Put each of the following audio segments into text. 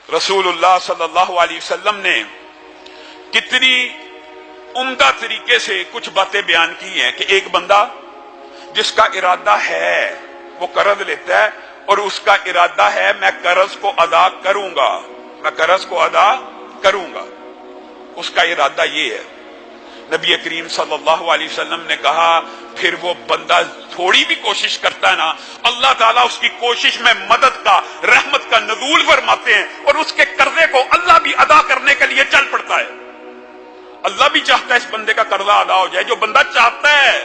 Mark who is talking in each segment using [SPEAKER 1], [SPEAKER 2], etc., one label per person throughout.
[SPEAKER 1] रसूलुल्लाह सल्लल्लाहु अलैहि वसल्लम ने कितनी उम्दा तरीके से कुछ बातें बयान की हैं कि एक बंदा जिसका इरादा है वो कर्ज लेता है और उसका इरादा है मैं कर्ज को अदा करूंगा, मैं कर्ज को अदा करूंगा, उसका इरादा ये है। नबी करीम सल्लल्लाहु अलैहि वसल्लम ने कहा फिर वो बंदा थोड़ी भी कोशिश करता है ना, अल्लाह ताला उसकी कोशिश में मदद का, रहमत का नज़ूल फरमाते हैं और उसके कर्जे को अल्लाह भी अदा करने के लिए चल पड़ता है। अल्लाह भी चाहता है इस बंदे का कर्जा अदा हो जाए। जो बंदा चाहता है,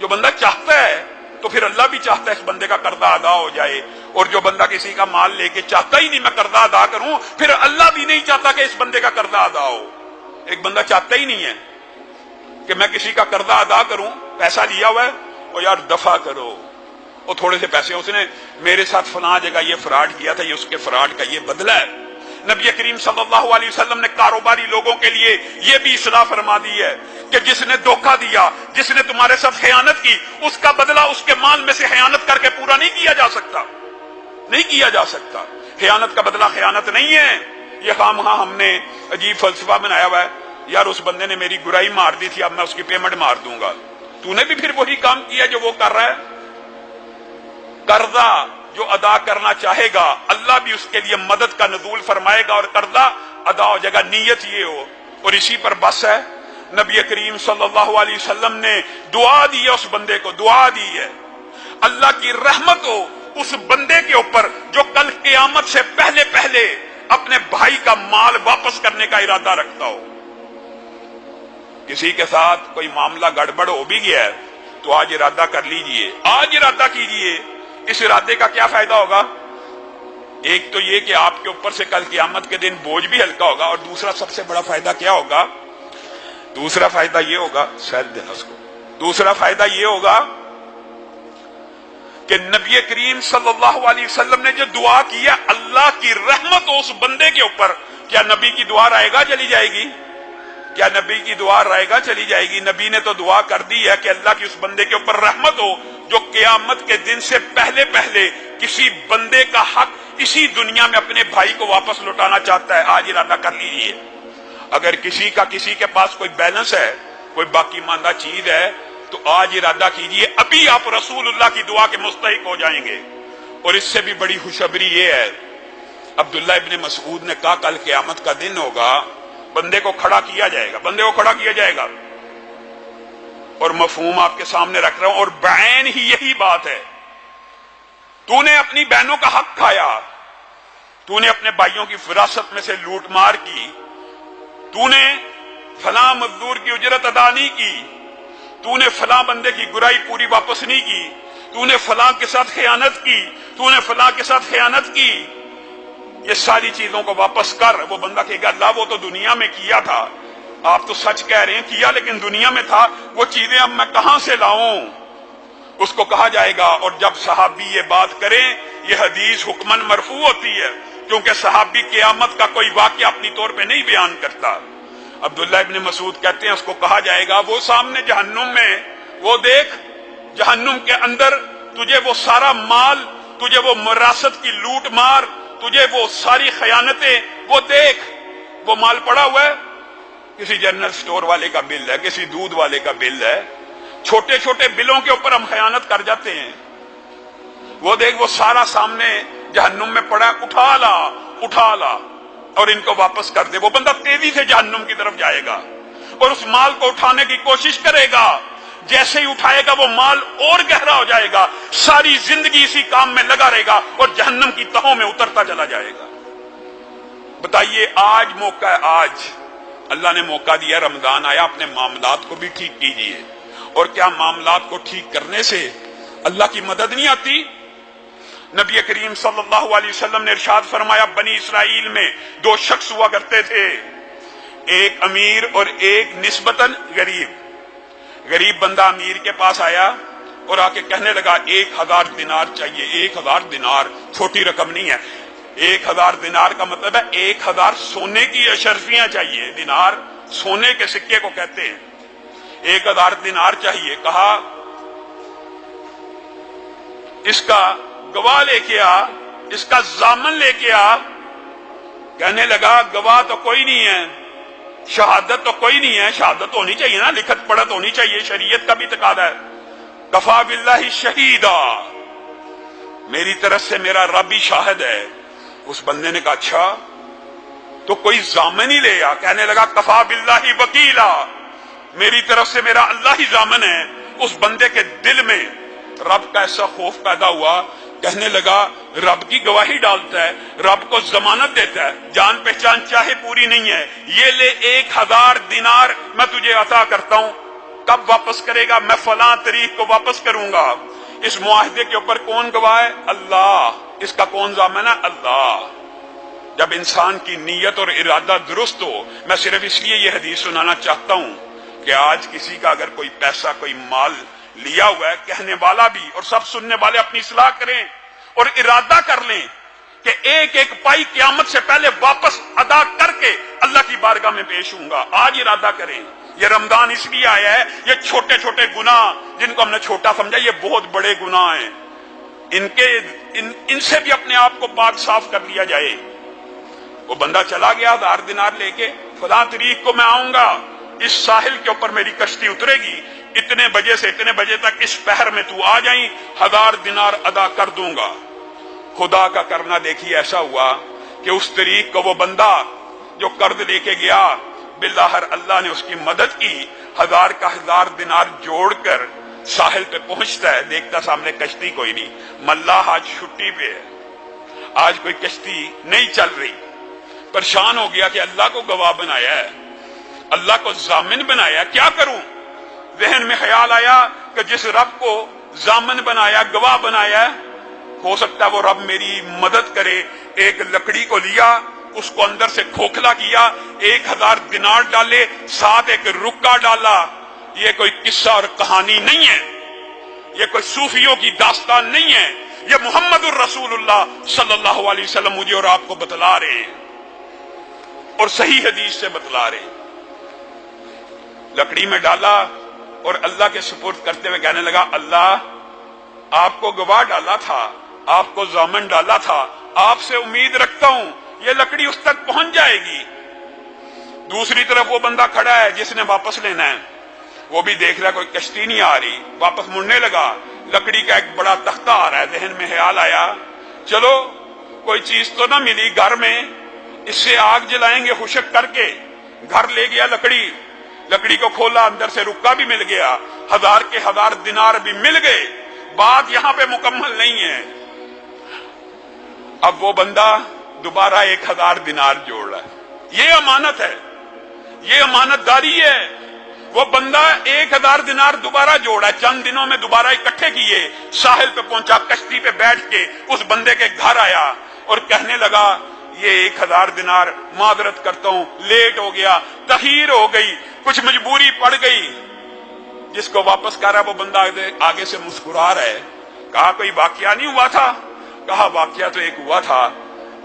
[SPEAKER 1] जो बंदा चाहता है तो फिर अल्लाह भी चाहता है इस बंदे का कर्जा अदा हो जाए। और जो बंदा किसी का माल लेके चाहता ही नहीं मैं कर्जा अदा करूं, फिर अल्लाह भी नहीं चाहता कि इस बंदे का कर्जा अदा हो। एक बंदा चाहता ही नहीं है कि मैं किसी का कर्जा अदा करूं, पैसा लिया हुआ है और यार दफा करो, और थोड़े से पैसे उसने मेरे साथ फलां जगह ये फ्रॉड किया था, ये उसके फ्रॉड का ये बदला है। नबी करीम सल्लल्लाहु अलैहि वसल्लम ने कारोबारी लोगों के लिए ये भी इस्लाह फरमा दी है कि जिसने धोखा दिया, जिसने तुम्हारे साथ खयानत की, उसका बदला उसके माल में से खयानत करके पूरा नहीं किया जा सकता, नहीं किया जा सकता। खयानत का बदला खयानत नहीं है। ये खामखा हमने अजीब फलसफा बनाया हुआ है, यार उस बंदे ने मेरी गुराई मार दी थी, अब मैं उसकी पेमेंट मार दूंगा। तूने भी फिर वही काम किया जो वो कर रहा है। कर्जा जो अदा करना चाहेगा अल्लाह भी उसके लिए मदद का नज़ूल फरमाएगा और कर्जा अदा हो जाएगा, नीयत ये हो। और इसी पर बस है। नबी करीम सल्लल्लाहु अलैहि वसल्लम ने दुआ दी है, उस बंदे को दुआ दी है अल्लाह की रहमत हो उस बंदे के ऊपर जो कल क़यामत से पहले पहले अपने भाई का माल वापस करने का इरादा रखता हो। किसी के साथ कोई मामला गड़बड़ हो भी गया है तो आज इरादा कर लीजिए, आज इरादा कीजिए। इस इरादे का क्या फायदा होगा? एक तो ये कि आपके ऊपर से कल क़यामत के दिन बोझ भी हल्का होगा, और दूसरा सबसे बड़ा फायदा क्या होगा? दूसरा फायदा ये होगा, शायद देना उसको, दूसरा फायदा ये होगा कि नबी करीम सल्लल्लाहु अलैहि वसल्लम ने जो दुआ की है अल्लाह की रहमत हो उस बंदे के ऊपर, क्या नबी की दुआ रहेगा चली जाएगी? क्या नबी की दुआ रहेगा चली जाएगी? नबी ने तो दुआ कर दी है कि अल्लाह की उस बंदे के ऊपर रहमत हो जो क़यामत के दिन से पहले पहले किसी बंदे का हक इसी दुनिया में अपने भाई को वापस लौटाना चाहता है। आज इरादा कर लीजिए। अगर किसी के पास कोई बैलेंस है, कोई बाकी मांदा चीज है, तो आज इरादा कीजिए, अभी आप रसूलुल्लाह की दुआ के मुस्तहिक हो जाएंगे। और इससे भी बड़ी खुशखबरी ये है, अब्दुल्ला इब्न मसऊद ने कहा कल क़यामत का दिन होगा, बंदे को खड़ा किया जाएगा, बंदे को खड़ा किया जाएगा। और मफहूम आपके सामने रख रहा हूं, और बैन ही यही बात है। तूने अपनी बहनों का हक खाया, तूने अपने भाइयों की विरासत में से लूट मार की, तूने फलां मजदूर की उजरत अदा नहीं की, तूने फलां बंदे की गुराई पूरी वापस नहीं की, तूने फलां के साथ खयानत की, तूने फलां के साथ खयानत की, ये सारी चीजों को वापस कर। वो बंदा कहेगा अल्लाह वो तो दुनिया में किया था, आप तो सच कह रहे हैं किया, लेकिन दुनिया में था, वो चीजें अब मैं कहां से लाऊं? उसको कहा जाएगा। और जब सहाबी ये बात करें, ये हदीस हुक्मन मरफू होती है, क्योंकि सहाबी क़यामत का कोई वाक़या अपनी तौर पे नहीं बयान करता। अब्दुल्ला इब्न मसूद कहते हैं उसको कहा जाएगा वो सामने जहन्नुम में, वो देख जहन्नुम के अंदर तुझे वो सारा माल, तुझे वो विरासत की लूट मार, तुझे वो सारी खयानतें, वो देख वो माल पड़ा हुआ है, किसी जनरल स्टोर वाले का बिल है, किसी दूध वाले का बिल है, छोटे छोटे बिलों के ऊपर हम खयानत कर जाते हैं। वो देख वो सारा सामने जहन्नुम में पड़ा, उठा ला, उठा ला और इनको वापस कर दे। वो बंदा तेजी से जहन्नुम की तरफ जाएगा और उस माल को उठाने की कोशिश करेगा। जैसे ही उठाएगा वो माल और गहरा हो जाएगा, सारी जिंदगी इसी काम में लगा रहेगा और जहन्नम की तहों में उतरता चला जाएगा। बताइए आज मौका है, आज अल्लाह ने मौका दिया, रमजान आया, अपने मामलात को भी ठीक कीजिए। और क्या मामलात को ठीक करने से अल्लाह की मदद नहीं आती? नबी करीम सल्लल्लाहु अलैहि वसल्लम ने इरशाद फरमाया, बनी इसराइल में दो शख्स हुआ करते थे, एक अमीर और एक निस्बतन गरीब। गरीब बंदा अमीर के पास आया और आके कहने लगा 1000 दिनार चाहिए। 1000 दिनार छोटी रकम नहीं है। 1000 दिनार का मतलब है 1000 सोने की अशर्फियां चाहिए। दिनार सोने के सिक्के को कहते हैं। 1000 दिनार चाहिए। कहा इसका गवाह लेके आ, इसका जामन लेके आ, कहने लगा गवाह तो कोई नहीं है, शहादत तो कोई नहीं है, शहादत होनी चाहिए ना, लिखत पढ़त होनी चाहिए, शरीयत का भी तकादा है। कफा बिल्लाहि शहीदा, मेरी तरफ से मेरा रब ही शाहिद है। उस बंदे ने कहा अच्छा तो कोई जामिन ही ले आ। कहने लगा कफा बिल्लाहि वकीला, मेरी तरफ से मेरा अल्लाह ही जामिन है। उस बंदे के दिल में रब का ऐसा खौफ पैदा हुआ, कहने लगा रब की गवाही डालता है, रब को जमानत देता है, जान पहचान चाहे पूरी नहीं है, ये ले 1000 दिनार मैं तुझे अता करता हूं, कब वापस करेगा? मैं फलां तारीख को वापस करूंगा। इस मुआहदे के ऊपर कौन गवाह है? अल्लाह। इसका कौन जामिन है? अल्लाह। जब इंसान की नीयत और इरादा दुरुस्त हो, मैं सिर्फ इसलिए ये हदीस सुनाना चाहता हूं कि आज किसी का अगर कोई पैसा कोई माल लिया हुआ है, कहने वाला भी और सब सुनने वाले अपनी इस्लाह करें और इरादा कर लें कि एक एक पाई क़यामत से पहले वापस अदा करके अल्लाह की बारगाह में पेश होऊंगा। आज इरादा करें। ये रमजान इसलिए आया है, ये छोटे छोटे गुनाह जिनको हमने छोटा समझा, ये बहुत बड़े गुनाह हैं, इनसे भी अपने आप को पाक साफ कर लिया जाए। वो बंदा चला गया 1000 दिनार लेके, फलां तारीख को मैं आऊंगा, इस साहिल के ऊपर मेरी कश्ती उतरेगी, इतने बजे से इतने बजे तक इस पहर में तू आ जाई, 1000 दिनार अदा कर दूंगा। खुदा का करना देखिए ऐसा हुआ कि उस तारीख को वो बंदा जो कर्ज लेके गया, बिल्लाहर अल्लाह ने उसकी मदद की, 1000 का 1000 दिनार जोड़कर साहिल पे पहुंचता है, देखता सामने कश्ती कोई नहीं, मल्लाह आज छुट्टी पे है, आज कोई कश्ती नहीं चल रही। परेशान हो गया कि अल्लाह को गवाह बनाया है, अल्लाह को जामिन बनाया, क्या करूं? जहन में ख्याल आया कि जिस रब को जामिन बनाया, गवाह बनाया, हो सकता है वो रब मेरी मदद करे। एक लकड़ी को लिया, उसको अंदर से खोखला किया, 1000 दिनार डाले, साथ एक रुक्का डाला। ये कोई किस्सा और कहानी नहीं है, ये कोई सूफियों की दास्तान नहीं है, ये मुहम्मदुर रसूलुल्लाह सल्लल्लाहु अलैहि वसल्लम मुझे और आपको बतला रहे हैं और सही हदीस से बतला रहे हैं। लकड़ी में डाला और अल्लाह के सुपुर्द करते हुए कहने लगा अल्लाह आपको गवाह डाला था, आपको जामिन डाला था, आपसे उम्मीद रखता हूं ये लकड़ी उस तक पहुंच जाएगी। दूसरी तरफ वो बंदा खड़ा है जिसने वापस लेना है, वो भी देख रहा है कोई कश्ती नहीं आ रही, वापस मुड़ने लगा, लकड़ी का एक बड़ा तख्ता आ रहा है, जहन में ख्याल आया चलो कोई चीज तो ना मिली घर में, इससे आग जलाएंगे खुशक करके। घर ले गया लकड़ी को खोला, अंदर से रुक्का भी मिल गया, 1000 के 1000 दिनार भी मिल गए। बात यहां पे मुकम्मल नहीं है। अब वो बंदा दोबारा 1000 दिनार जोड़ रहा है, ये अमानत है, ये अमानतदारी है। वो बंदा 1000 दिनार दोबारा जोड़ा, चंद दिनों में दोबारा इकट्ठे किए, साहिल पे पहुंचा, कश्ती पे बैठ के उस बंदे के घर आया और कहने लगा ये 1000 दिनार मादरत करता हूं, लेट हो गया, तहीर हो गई, कुछ मजबूरी पड़ गई। जिसको वापस कर रहा वो बंदा आगे से मुस्कुरा रहा है। कहा कोई वाकया नहीं हुआ था? कहा वाकया तो एक हुआ था,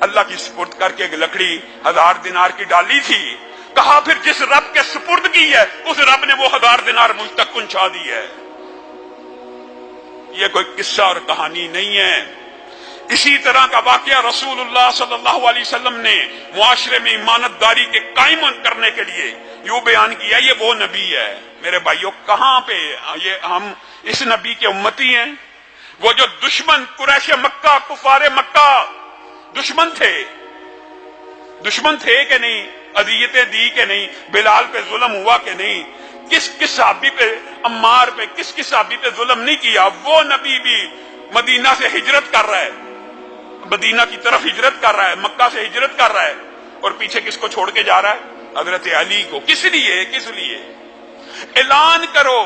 [SPEAKER 1] अल्लाह की सुपुर्द करके एक लकड़ी 1000 दिनार की डाली थी। कहा फिर जिस रब के सुपुर्द की है उस रब ने वो 1000 दिनार मुझ तक पहुंचा दी है। ये कोई किस्सा और कहानी नहीं है। इसी तरह का वाकया रसूलुल्लाह सल्लल्लाहु अलैहि वसल्लम ने मुआशरे में ईमानतदारी के कायम करने के लिए यूं बयान किया, ये वो नबी है। मेरे भाइयों कहां पे ये हम इस नबी के उम्मती हैं? वो जो दुश्मन कुरैश मक्का, कुफारे मक्का दुश्मन थे कि नहीं? अदियतें दी कि नहीं? बिलाल पे जुल्म हुआ कि नहीं? किस साहबी पे, अम्मार पे, किस साहबी पे जुल्म नहीं किया? वो नबी भी मदीना से हिजरत कर रहा है, मदीना की तरफ हिजरत कर रहा है, मक्का से हिजरत कर रहा है, और पीछे किसको छोड़ के जा रहा है? हजरत अली को। किस लिए? ऐलान करो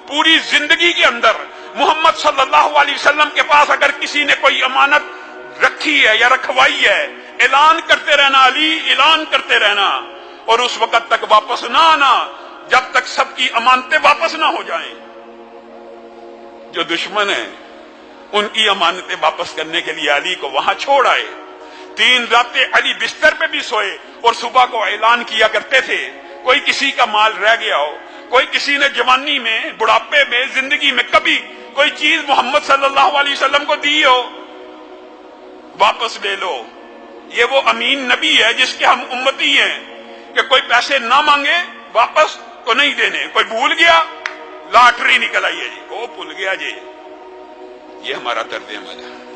[SPEAKER 1] पूरी जिंदगी के अंदर मोहम्मद सल्लल्लाहु अलैहि वसल्लम के पास अगर किसी ने कोई अमानत रखी है या रखवाई है, ऐलान करते रहना, अली ऐलान करते रहना, और उस वक्त तक वापस ना आना जब तक सबकी अमानतें वापस ना हो जाएं। जो दुश्मन है उनकी अमानतें वापस करने के लिए अली को वहां छोड़ आए। 3 रातें अली बिस्तर पे भी सोए और सुबह को ऐलान किया करते थे। कोई किसी का माल रह गया हो, कोई किसी ने जवानी में, बुढ़ापे में, जिंदगी में कभी कोई चीज मोहम्मद सल्लल्लाहु अलैहि वसल्लम को दी हो, वापस ले लो। یہ وہ امین نبی ہے جس کے ہم امتی ہیں کہ کوئی پیسے نہ مانگے واپس تو نہیں دینے. کوئی بھول گیا لاٹری نکل آئی ہے جی، وہ بھول گیا جی. یہ ہمارا طرز عمل ہے.